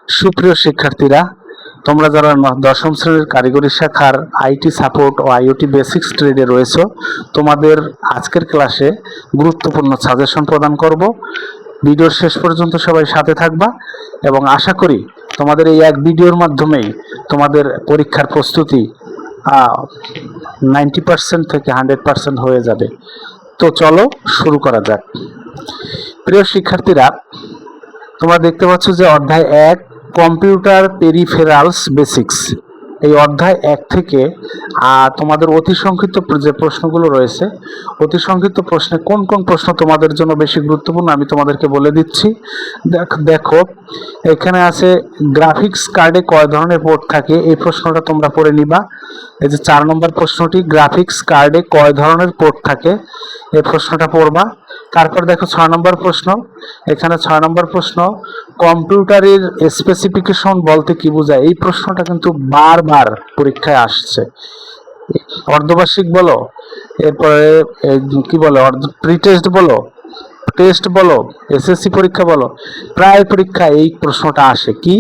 সুপ্রিয় শিক্ষার্থীরা, তোমরা যারা দশম শ্রেণীর কারিগরি শাখার আইটি সাপোর্ট ও আইওটি বেসিক্স ট্রেডে রয়েছে, তোমাদের আজকের ক্লাসে গুরুত্বপূর্ণ সাজেশন প্রদান করব। ভিডিওর শেষ পর্যন্ত সবাই সাথে থাকবা এবং আশা করি তোমাদের এই এক ভিডিওর মাধ্যমেই তোমাদের পরীক্ষার প্রস্তুতি 90% থেকে 100% হয়ে যাবে। তো চলো শুরু করা যাক। প্রিয় শিক্ষার্থীরা, তোমরা দেখতে পাচ্ছ যে অধ্যায় 1 কম্পিউটার পেরিফেরালস বেসিক্স, এই অধ্যায় 1 থেকে তোমাদের অতি সংক্ষিপ্ত যে প্রশ্নগুলো রয়েছে, অতি সংক্ষিপ্ত প্রশ্নে কোন কোন প্রশ্ন তোমাদের জন্য বেশি গুরুত্বপূর্ণ আমি তোমাদেরকে বলে দিচ্ছি। দেখো এখানে আছে গ্রাফিক্স কার্ডে কয় ধরনের পোর্ট থাকে, এই প্রশ্নটা তোমরা পড়ে নিবা। এই যে 4 নম্বর প্রশ্নটি, গ্রাফিক্স কার্ডে কয় ধরনের পোর্ট থাকে, এই প্রশ্নটা পড়বা। তারপর দেখো 6 নম্বর প্রশ্ন, এখানে 6 নম্বর প্রশ্ন কম্পিউটারের স্পেসিফিকেশন বলতে কি বোঝায়, এই প্রশ্নটা কিন্তু বারবার পরীক্ষায় আসছে। অর্ধবার্ষিক বলো, এরপরে কি বলে প্রি টেস্ট বলো, টেস্ট বলো, এসএসসি পরীক্ষা বলো, প্রায় পরীক্ষায় এই প্রশ্নটা আসে কি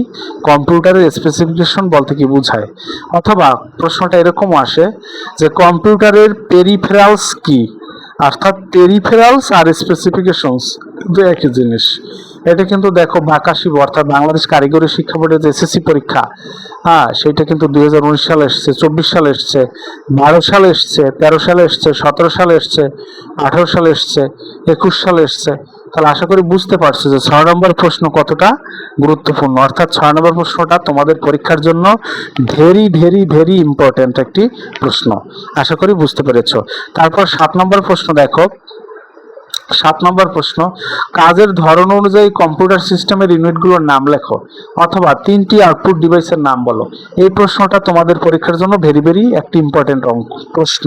কম্পিউটারের স্পেসিফিকেশন বলতে কি বোঝায়। অথবা প্রশ্নটা এরকমও আসে যে কম্পিউটারের পেরিফেরালস কি, অর্থাৎ পেরিফেরালস আর স্পেসিফিকেশনস দু একই জিনিস। এটা কিন্তু দেখো বাকাশিব অর্থাৎ বাংলাদেশ কারিগরি শিক্ষা বোর্ডের যে এসএসসি পরীক্ষা, সেটা কিন্তু 2019 সালে এসছে, 24 সালে এসছে, 12 সালে এসছে, 13 সালে এসছে, 17 সালে এসছে, 18 সালে এসছে, 21 সালে এসছে। তাহলে আশা করি বুঝতে পারছো যে 6 নম্বর প্রশ্ন কতটা গুরুত্বপূর্ণ। অর্থাৎ 6 নম্বর প্রশ্নটা তোমাদের পরীক্ষার জন্য ভেরি ভেরি ভেরি ইম্পর্টেন্ট একটি প্রশ্ন, আশা করি বুঝতে পেরেছো। তারপর 7 নম্বর প্রশ্ন দেখো, 7 নম্বর প্রশ্ন কাজের ধরন অনুযায়ী কম্পিউটার সিস্টেমের ইউনিটগুলোর নাম লেখো অথবা 3টি আউটপুট ডিভাইসের নাম বলো। এই প্রশ্নটা তোমাদের পরীক্ষার জন্য ভেরি ভেরি একটি ইম্পর্টেন্ট প্রশ্ন।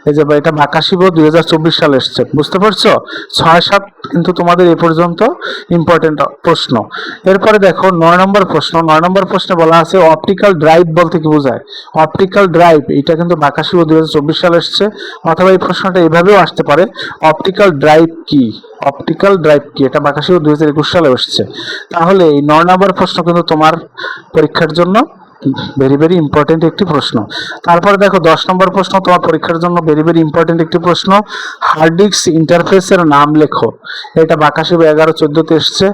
এই যে এটা বাকাশিব 2024 সালে এসছে, বুঝতে পারছো। 6-7 কিন্তু তোমাদের এ পর্যন্ত ইম্পর্টেন্ট প্রশ্ন। এরপরে দেখো 9 নম্বর প্রশ্ন, 9 নম্বর প্রশ্নে বলা আছে অপটিক্যাল ড্রাইভ বলতে কি বোঝায়। অপটিক্যাল ড্রাইভ এটা কিন্তু বাকাশিব 2024 সালে এসছে, অথবা এই প্রশ্নটা এভাবেও আসতে পারে অপটিক্যাল ড্রাইভ কি, অপটিক্যাল ড্রাইভ কি, এটা বাকাশিব 2021 সালে এসছে। তাহলে এই 9 নম্বর প্রশ্ন কিন্তু তোমার পরীক্ষার জন্য ভেরি ভেরি ইম্পর্টেন্ট একটি প্রশ্ন। তারপরে দেখো 10 নম্বর প্রশ্ন তোমার পরীক্ষার জন্য ভেরি ভেরি ইম্পর্টেন্ট একটি প্রশ্ন, হার্ড ডিস্ক ইন্টারফেসের নাম লেখো। এটা বাকাশিব 11-14 তে এসছে।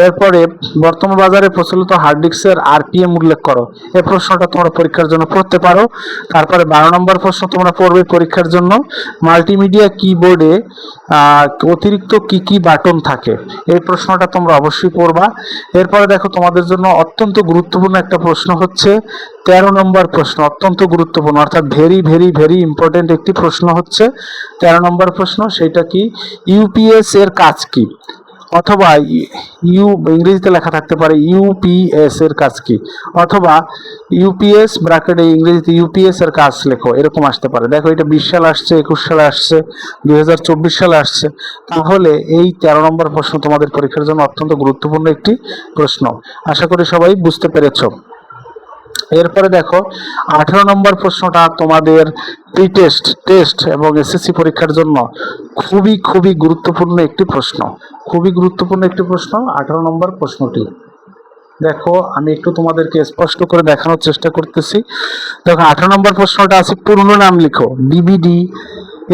এরপরে বর্তমান বাজারে প্রচলিত হার্ড ডিস্কের আরপিএম উল্লেখ করো, এই প্রশ্নটা তোমরা পরীক্ষার জন্য পড়তে পারো। তারপরে 12 নম্বর প্রশ্ন তোমরা পড়বে পরীক্ষার জন্য, মাল্টিমিডিয়া কিবোর্ডে অতিরিক্ত কি কি বাটন থাকে, এই প্রশ্নটা তোমরা অবশ্যই পড়বা। এরপরে দেখো তোমাদের জন্য অত্যন্ত গুরুত্বপূর্ণ একটা প্রশ্ন হচ্ছে 13 নম্বর প্রশ্ন, অত্যন্ত গুরুত্বপূর্ণ অর্থাৎ ভেরি ভেরি ভেরি ইম্পর্টেন্ট একটি প্রশ্ন হচ্ছে 13 নম্বর প্রশ্ন, সেটা কি ইউপিএস এর কাজ কি, অথবা ইংরেজিতে লেখা থাকতে পারে ইউপিএস এর কাজ কি, অথবা ইউপিএস ব্র্যাকেটে ইংরেজিতে ইউপিএস এর কাজ লেখো, এরকম আসতে পারে। দেখো এটা 20 সালে আসছে, 21 সালে আসছে, 2024 সালে আসছে। তাহলে এই 13 নম্বর প্রশ্ন তোমাদের পরীক্ষার জন্য অত্যন্ত গুরুত্বপূর্ণ একটি প্রশ্ন, আশা করি সবাই বুঝতে পেরেছো। এরপরে দেখো 18 নম্বর প্রশ্নটা তোমাদের প্রি টেস্ট, টেস্ট এবং এসএসসি পরীক্ষার জন্য খুবই খুবই গুরুত্বপূর্ণ একটি প্রশ্ন, খুবই গুরুত্বপূর্ণ একটি প্রশ্ন 18 নম্বর প্রশ্নটি। দেখো আমি একটু তোমাদেরকে স্পষ্ট করে দেখানোর চেষ্টা করতেছি। দেখো 18 নম্বর প্রশ্নটা আছে পূর্ণ নাম লিখো, ডিভিডি,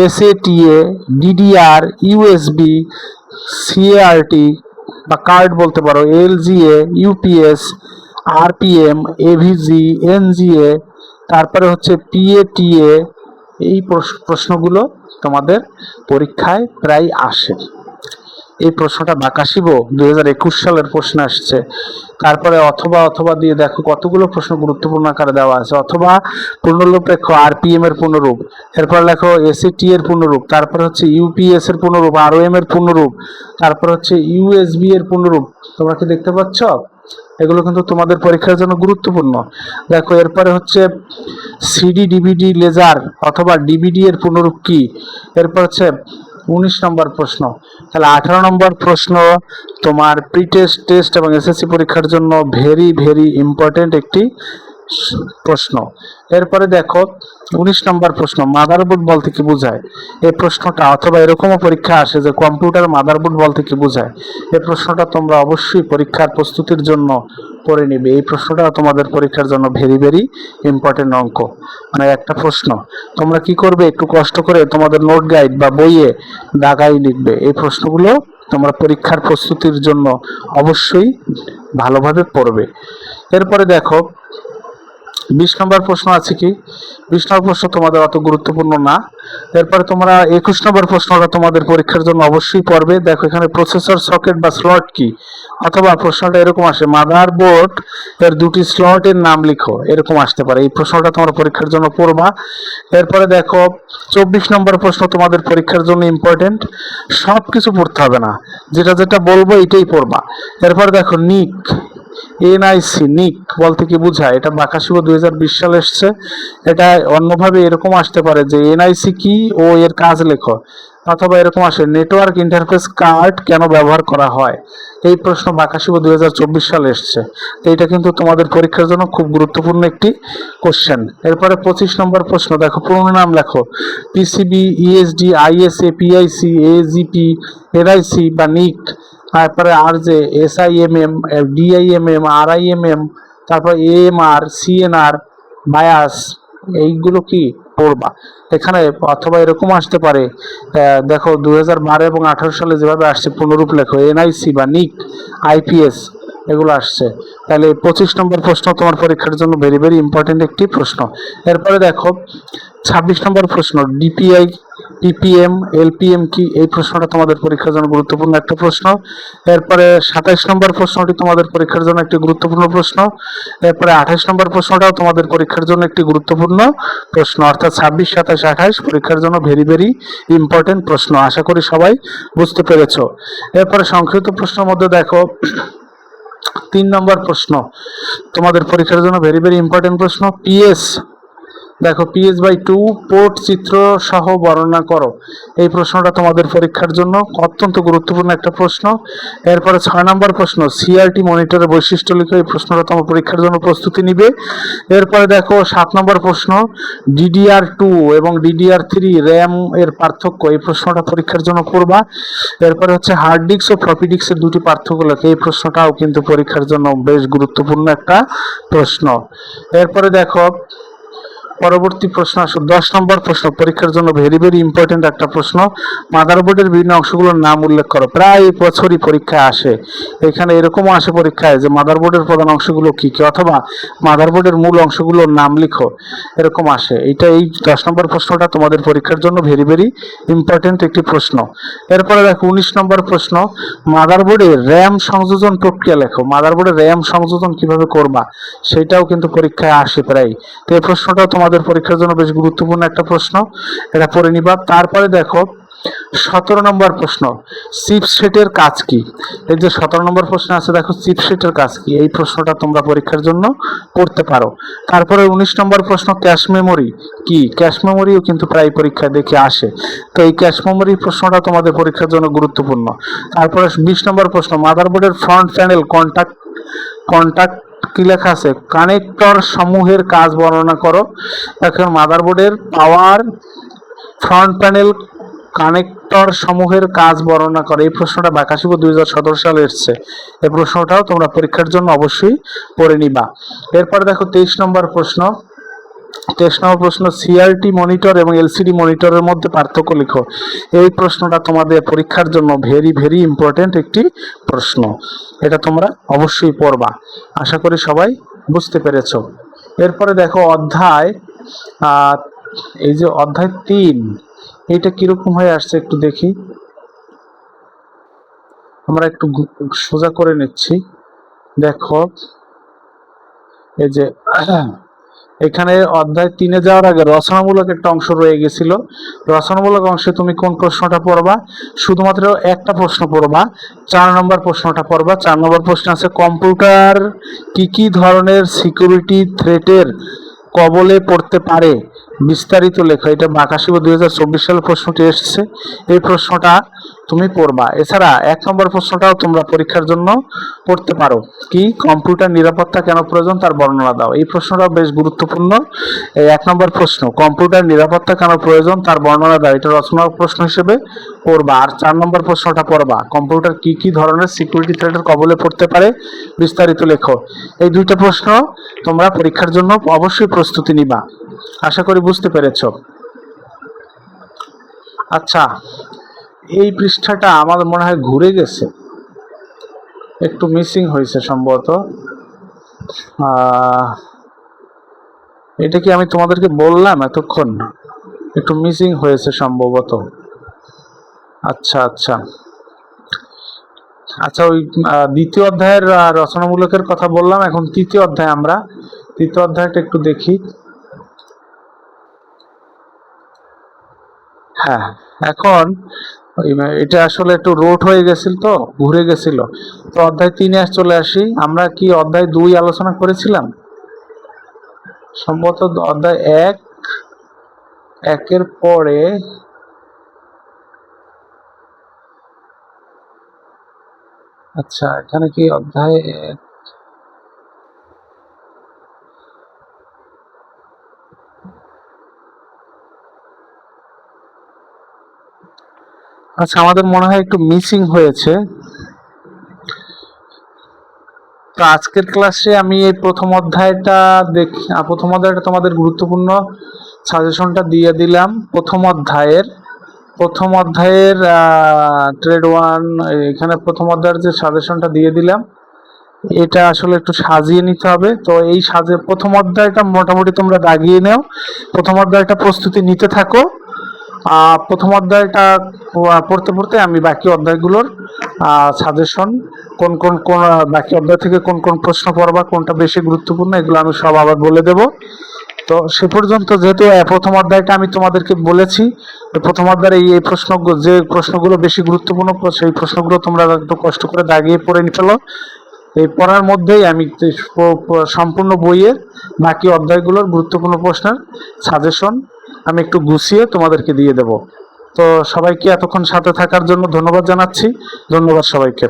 এসএটিএ, ডিডিআর, ইউএসবি, সিএআরটি বা কার্ড বলতে পারো, এলজিএ, ইউপিএস, আরপিএম, এভিজি, এনজিএ, তারপরে হচ্ছে পিএটিএ। এই প্রশ্নগুলো তোমাদের পরীক্ষায় প্রায় আসে। এই প্রশ্নটা বাকাশিব 2021 সালের প্রশ্ন আসছে। তারপরে অথবা অথবা দিয়ে দেখো কতগুলো প্রশ্ন গুরুত্বপূর্ণ আকারে দেওয়া আছে, অথবা পূর্ণরূপ লেখো আরপিএম এর পূর্ণরূপ, এরপর লেখো এসএটি এর পূর্ণরূপ, তারপর হচ্ছে ইউপিএস এর পূর্ণরূপ, আরওএম এর পূর্ণরূপ, তারপর হচ্ছে ইউএসবি এর পূর্ণরূপ। তোমরা কি দেখতে পাচ্ছ? এগুলো কিন্তু তোমাদের পরীক্ষার জন্য গুরুত্বপূর্ণ। দেখো এরপরে হচ্ছে সিডি, ডিভিডি, লেজার অথবা ডিভিডি এর পূর্ণরূপ কি। এরপর হচ্ছে 19 নম্বর প্রশ্ন। তাহলে 18 নম্বর প্রশ্ন তোমার প্রি টেস্ট, টেস্ট এবং এসএসসি পরীক্ষার জন্য ভেরি ভেরি ইম্পর্টেন্ট একটি প্রশ্ন। এরপরে দেখো 19 নম্বর প্রশ্ন, মাদারবোর্ড বলতে কি বোঝায়? এই প্রশ্নটা অথবা এরকমও পরীক্ষা আসে যে কম্পিউটার মাদারবোর্ড বলতে কি বোঝায়। এই প্রশ্নটা তোমরা অবশ্যই পরীক্ষার প্রস্তুতির জন্য পড়ে নিবে। এই প্রশ্নটা তোমাদের পরীক্ষার জন্য ভেরি ভেরি ইম্পর্টেন্ট অঙ্ক, মানে একটা প্রশ্ন। তোমরা কি করবে, একটু কষ্ট করে তোমাদের নোট গাইড বা বইয়ে দাগাই লিখবে। এই প্রশ্নগুলো তোমরা পরীক্ষার প্রস্তুতির জন্য অবশ্যই ভালোভাবে পড়বে। এরপরে দেখো 20 নম্বর প্রশ্ন আছে কি, 20 নম্বর প্রশ্ন তোমাদের অত গুরুত্বপূর্ণ না। এরপরে তোমরা 21 নম্বর প্রশ্নটা তোমাদের পরীক্ষার জন্য অবশ্যই পড়বে। দেখো এখানে প্রসেসর সকেট বা স্লট কি, অথবা প্রশ্নটা এরকম আসে মাদারবোর্ড এর দুটি স্লটের নাম লিখো, এরকম আসতে পারে। এই প্রশ্নটা তোমরা পরীক্ষার জন্য পড়বা। এরপরে দেখো 24 নম্বর প্রশ্ন তোমাদের পরীক্ষার জন্য ইম্পর্টেন্ট, সব কিছু পড়তে হবে না, যেটা যেটা বলবো এটাই পড়বা। এরপর দেখো নিক, এনআইসি, নিক বলতে কি বোঝায়? এটা বাকাশিব 2020 সালে এসছে। এটা অন্যভাবে এরকম আসতে পারে যে এনআইসি কি ও এর কাজ লেখো, অথবা এরকম আসে নেটওয়ার্ক ইন্টারফেস কার্ড কেন ব্যবহার করা হয়। এই প্রশ্ন বাকাশিব 2024 সালে এসছে। তো এটা কিন্তু তোমাদের পরীক্ষার জন্য খুব গুরুত্বপূর্ণ একটি কোশ্চেন। এরপরে 25 নম্বর প্রশ্ন, দেখো পুরো নাম লেখো, PCB, ESD, ISA, PIC, AGP, NIC বা নিক, তারপরে আর যে এসআইএমএম, ডিআইএমএম, আরআইএমএম, তারপর এএমআর, সিএনআর, বায়াস, এইগুলো কি পড়বা এখানে। অথবা এরকম আসতে পারে, দেখো 2012 এবং 18 সালে যেভাবে আসছে পুনরূপ লেখো, এনআইসি বা নিক, আইপিএস, এগুলো আসছে। তাহলে 25 নম্বর প্রশ্ন তোমার পরীক্ষার জন্য ভেরি ভেরি ইম্পর্টেন্ট একটি প্রশ্ন। এরপরে দেখো 26 নম্বর প্রশ্ন, ডিপিআই, পিপিএম, এলপিএম কি, এই প্রশ্নটা তোমাদের পরীক্ষার জন্য গুরুত্বপূর্ণ একটা প্রশ্ন। এরপরে 27 নম্বর প্রশ্নটি তোমাদের পরীক্ষার জন্য একটি গুরুত্বপূর্ণ প্রশ্ন। এরপরে 28 নম্বর প্রশ্নটাও তোমাদের পরীক্ষার জন্য একটি গুরুত্বপূর্ণ প্রশ্ন। অর্থাৎ 26, 27, 28 পরীক্ষার জন্য ভেরি ভেরি ইম্পর্টেন্ট প্রশ্ন। আশা করি সবাই বুঝতে পেরেছো। এরপরে সংক্ষিপ্ত প্রশ্নের মধ্যে দেখো 3 নম্বর প্রশ্ন তোমাদের পরীক্ষার জন্য ভেরি ভেরি ইম্পর্টেন্ট প্রশ্ন, পিএস, দেখো PS/2 পোর্ট চিত্র সহ বর্ণনা করো। এই প্রশ্নটা তোমাদের পরীক্ষার জন্য অত্যন্ত গুরুত্বপূর্ণ একটা প্রশ্ন। এরপরে 6 নম্বর প্রশ্ন, সিআরটি মনিটরের বৈশিষ্ট্য লিখো। এই প্রশ্নটা তোমার পরীক্ষার জন্য প্রস্তুতি নিবে। এরপরে দেখো 7 নম্বর প্রশ্ন, DDR2 এবং DDR3 র্যাম এর পার্থক্য। এই প্রশ্নটা পরীক্ষার জন্য পড়বা। এরপরে হচ্ছে হার্ড ডিস্ক ও ফ্লপি ডিস্কের দুটি পার্থক্য লেখো। এই প্রশ্নটাও কিন্তু পরীক্ষার জন্য বেশ গুরুত্বপূর্ণ একটা প্রশ্ন। এরপরে দেখো পরবর্তী প্রশ্ন আসো 10 নম্বর প্রশ্ন, পরীক্ষার জন্য ভেরি ভেরি ইম্পর্টেন্ট একটা প্রশ্ন, মাদারবোর্ডের বিভিন্ন অংশগুলোর নাম উল্লেখ করো। প্রায় বছরই পরীক্ষায় আসে। এখানে এরকমও আসে পরীক্ষায় যে মাদারবোর্ডের প্রধান অংশগুলো কি কি, অথবা মাদারবোর্ডের মূল অংশগুলোর নাম লিখো, এরকম আসে। এই 10 নম্বর প্রশ্নটা তোমাদের পরীক্ষার জন্য ভেরি ভেরি ইম্পর্টেন্ট একটি প্রশ্ন। এরপরে দেখো 19 নম্বর প্রশ্ন, মাদারবোর্ডে র্যাম সংযোজন প্রক্রিয়া লেখো। মাদারবোর্ডে র্যাম সংযোজন কিভাবে করবা সেটাও কিন্তু পরীক্ষায় আসে প্রায়। তো এই প্রশ্নটাও তোমাদের পরীক্ষার জন্য বেশ গুরুত্বপূর্ণ একটা প্রশ্ন, এটা পড়ে নিবা। তারপরে দেখো 17 নম্বর প্রশ্ন, চিপসেটের কাজ কি। এই যে 17 নম্বর প্রশ্ন আছে, দেখো চিপসেটের কাজ কি, এই প্রশ্নটা তোমরা পরীক্ষার জন্য পড়তে পারো। তারপরে 19 নম্বর প্রশ্ন, ক্যাশ মেমোরি কি। ক্যাশ মেমোরিও কিন্তু প্রায় পরীক্ষায় দেখে আসে। তো এই ক্যাশ মেমোরি প্রশ্নটা তোমাদের পরীক্ষার জন্য গুরুত্বপূর্ণ। তারপরে 20 নম্বর প্রশ্ন, মাদারবোর্ডের ফ্রন্ট প্যানেল কন্টাক্ট কি লেখা আছে, কানেক্টর সমূহের কাজ বর্ণনা করো। এখন মাদারবোর্ডের পাওয়ার ফ্রন্ট প্যানেল কানেক্টর সমূহের কাজ বর্ণনা করে। এই প্রশ্নটা বাকাশিব 2017 সালে এসছে। এই প্রশ্নটাও তোমরা পরীক্ষার জন্য অবশ্যই পড়ে নিবা। এরপর দেখো 23 নম্বর প্রশ্ন, 23 নম্বর প্রশ্ন, সিআরটি মনিটর এবং এলসিডি মনিটরের মধ্যে পার্থক্য লিখো। এই প্রশ্নটা তোমাদের পরীক্ষার জন্য ভেরি ভেরি ইম্পর্টেন্ট একটি প্রশ্ন, এটা তোমরা অবশ্যই পড়বা। আশা করি সবাই বুঝতে পেরেছো। এরপরে দেখো অধ্যায় এই যে অধ্যায় 3, এইটা কিরকম হয়ে আসছে একটু দেখি। আমরা একটু সোজা করে নিচ্ছি। দেখো এই যে এখানে অধ্যায় 3-এ যাওয়ার আগে রচনামূলক একটা অংশ রয়ে গেছিল। রচনামূলক অংশে তুমি কোন প্রশ্নটা পড়বা? শুধুমাত্র একটা প্রশ্ন পড়বা, 4 নম্বর প্রশ্নটা পড়বা। 4 নম্বর প্রশ্ন আছে, কম্পিউটার কি কি ধরনের সিকিউরিটি থ্রেটের কবলে পড়তে পারে, বিস্তারিত লেখা। এটা বাকাশিব 2024 সালে প্রশ্নটি এসেছে। এই প্রশ্নটা তুমি পড়বা। এছাড়া 1 নম্বর প্রশ্নটাও তোমরা পরীক্ষার জন্য পড়তে পারো, কি কম্পিউটার নিরাপত্তা কেন প্রয়োজন তার বর্ণনা দাও। এই প্রশ্নটাও বেশ গুরুত্বপূর্ণ। এই 1 নম্বর প্রশ্ন, কম্পিউটার নিরাপত্তা কেন প্রয়োজন তার বর্ণনা দাও, এটা রচনা প্রশ্ন হিসেবে পড়বা। আর 4 নম্বর প্রশ্নটা পড়বা, কম্পিউটার কি কি ধরনের সিকিউরিটি থ্রেটের কবলে পড়তে পারে, বিস্তারিত লেখো। এই দুইটা প্রশ্ন তোমরা পরীক্ষার জন্য অবশ্যই প্রস্তুতি নিবা। আশা করি বুঝতে পেরেছো। আচ্ছা, এই পৃষ্ঠাটা আমার মনে হয় ঘুরে গেছে, একটু মিসিং হয়েছে সম্ভবত। এটা কি আমি তোমাদেরকে বললাম এতক্ষণ? একটু মিসিং হয়েছে সম্ভবত। আচ্ছা আচ্ছা আচ্ছা, ওই দ্বিতীয় অধ্যায়ের রচনামূলকের কথা বললাম, এখন তৃতীয় অধ্যায় আমরা তৃতীয় অধ্যায়টা একটু দেখি। হ্যাঁ, এখন এটা আসলে একটু রোট হয়ে গেছিল, তো ঘুরে গেছিল। তো অধ্যায় 3-এ চলে আসি। আমরা কি অধ্যায় 2 আলোচনা করেছিলাম? সম্ভবত অধ্যায় 1-এর পরে আচ্ছা, এখানে কি অধ্যায় আচ্ছা, আমাদের মনে হয় একটু মিসিং হয়েছে। তো আজকের ক্লাসে আমি এই প্রথম অধ্যায়টা তোমাদের গুরুত্বপূর্ণ সাজেশনটা দিয়ে দিলাম। প্রথম অধ্যায়ের ট্রেড 1, এখানে প্রথম অধ্যায়ের যে সাজেশনটা দিয়ে দিলাম, এটা আসলে একটু সাজিয়ে নিতে হবে। তো এই প্রথম অধ্যায়টা মোটামুটি তোমরা দাগিয়ে নাও, প্রথম অধ্যায়টা প্রস্তুতি নিতে থাকো। প্রথম অধ্যায়টা পড়তে পড়তে আমি বাকি অধ্যায়গুলোর সাজেশন, কোন বাকি অধ্যায় থেকে কোন কোন প্রশ্ন পড়বা, কোনটা বেশি গুরুত্বপূর্ণ, এগুলো আমি সব আবার বলে দেব। তো সে পর্যন্ত যেহেতু প্রথম অধ্যায়টা আমি তোমাদেরকে বলেছি, প্রথম অধ্যায়ের এই যে প্রশ্নগুলো বেশি গুরুত্বপূর্ণ, সেই প্রশ্নগুলো তোমরা একটু কষ্ট করে দাগিয়ে পড়ে ফেলো। এই পড়ার মধ্যেই আমি সম্পূর্ণ বইয়ের বাকি অধ্যায়গুলোর গুরুত্বপূর্ণ প্রশ্নের সাজেশন আমি একটু গুছিয়ে তোমাদেরকে দিয়ে দেব। তো সবাইকে এতক্ষণ সাথে থাকার জন্য ধন্যবাদ জানাচ্ছি। ধন্যবাদ সবাইকে।